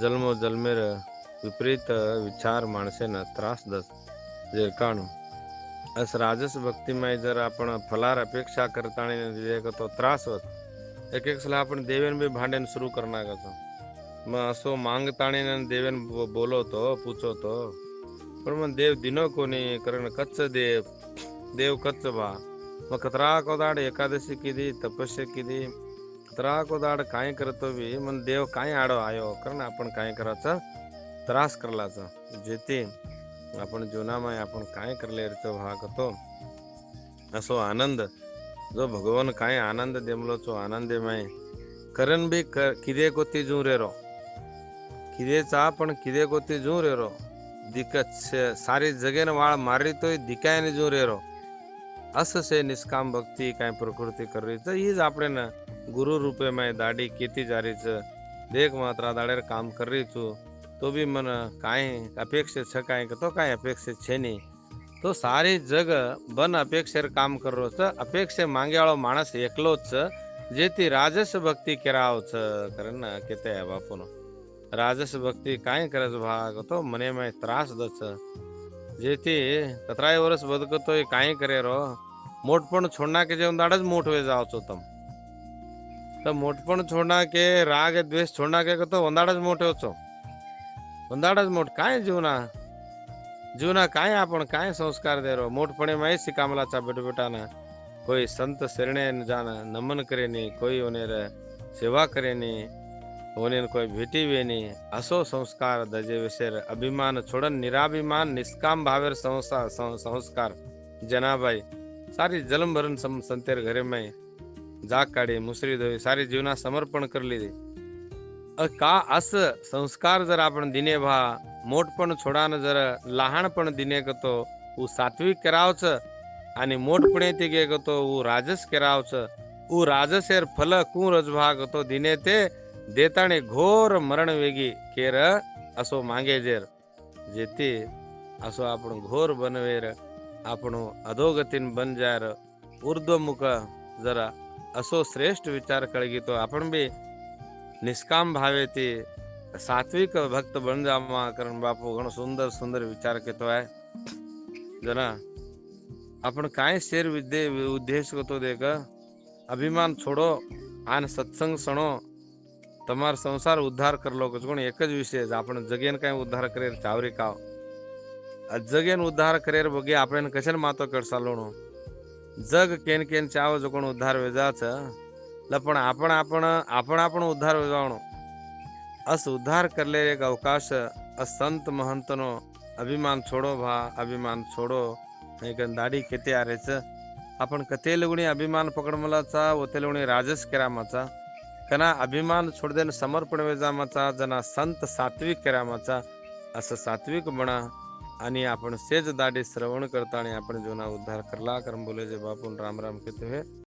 जन्मो जन्मेर विपरीत विचार माणसेनं त्रास दस जे काणू अस राजस भक्तीमय जर आपण फलार अपेक्षा करता तो त्रास होत एक एक सला आपण देवेन बी भांडण सुरू करणार मग असो मागताणी देवेन बोलवतो पूछवतो पण मग देव दिनो कोणी कारण कच्च देव कच्च बा मग कतरा कोदाड एकादशी किती तपस्या किती कतरा कोदाड काय करतो बी मग देव काय आडो आयो कारण आपण काय करायचं त्रास करलाचं जेथे आपण जीवनामाय आपण काय करलेरचो भाग तो असो आनंद जो भगवान काय आनंद देमलो चो आनंदमय करण बी किदे कोती जू रे रो किदेचा पण किदे कोती जू रे रो दिक्कत सारी जगेन वाळ मारी तो दिकायने जू रे रो असं से निष्काम भक्ती काय प्रकृती करी तर हीच આપણે ને ગુરુ રૂપે મેં દાડી કેતી જારી છે દેખ માત્રા દાડેર કામ કરી છું તો બી મને કાંઈ અપેક્ષિત છે કાંઈ તો કાંઈ અપેક્ષિત છે નહીં તો સારી જગ બન અપેક્ષેર કામ કરો છે અપેક્ષે માંગ્યાળો માણસ એકલો જ છે જેથી રાજસ ભક્તિ કરાવ છે કરે ને કેતે બાપુનો રાજસ ભક્તિ કાંઈ કરે છે ભાગ તો મને મેં ત્રાસ દ છે જેથી કતરાય વર્ષ બદકતો એ કાંઈ કરે રો मोठपण छोड़ना के जो दाड़ मोट हुए जाओ छो तम तो मोटपण छोड़ना के राग द्वेष छोड़ना के तो वंदाड़ मोटे हो छो वंदाड़ मोट काय जीवना काय आपण काय संस्कार दे रो मोटपणे में सिकामला चा बेटा बेटा ना कोई संत शरणे जाना नमन करे नहीं कोई उन्हें सेवा करे नहीं उन्हें कोई भेटी वे नहीं असो संस्कार दजे विषय अभिमान छोड़न निराभिमान निष्काम भावेर संस्कार जनाबाई सारी जलम भरण संतेर घरे में जाग काढी मुसरी धोई सारी जीवना समर्पण कर ली का अस संस्कार जर आपण दिने भा मोठपण छोडान जर लहानपण दिने तो उ सात्विक करावच आणि मोठपणे ते गे तो उ राजस करावच उ राजसेर फल कु रजभाग तो दिने ते देताने घोर मरण वेगी केर असो मागे जेर जेती असो आपण घोर बनवेर आपण अधोगतीन बन जायर ऊर्ध्वमुख जरा असो श्रेष्ठ विचार कळगी तो आपण बी निष्काम भावे ते सात्विक भक्त बन जावा कारण बापू घणो सुंदर सुंदर विचार केतो आहे जना आपण काय शेर विद्ये उद्देश करतो देख अभिमान छोडो आणि सत्संग सणो તમાર સંસાર ઉદ્ધાર કરલો કોણ એક જ વિષય આપણે જગેન કઈ ઉદ્ધાર કરે ચાવરી કાવ जगेन उद्धार करेर बगे आपण कशाला मातो करसालोणो जग केन केन चाव जो कोण उद्धार वेजाच लपण आपण उद्धार वेजावणो अस उद्धार करले एक अवकाश असंत महंतनो अभिमान छोडो भा अभिमान छोडो एक दाढी केते आरेच आपण कते लगुणी अभिमान पकडमलाचा ओते लगुणी राजस करामाचा कना अभिमान छोडदेन समर्पण वेजामाचा जना संत सात्विक करामाचा असं सात्विक बना आणि आपण सेज दाढी श्रवण करता आणि आपण जीवना उद्धार करला कर्म बोले जे बापून राम राम कहते हुए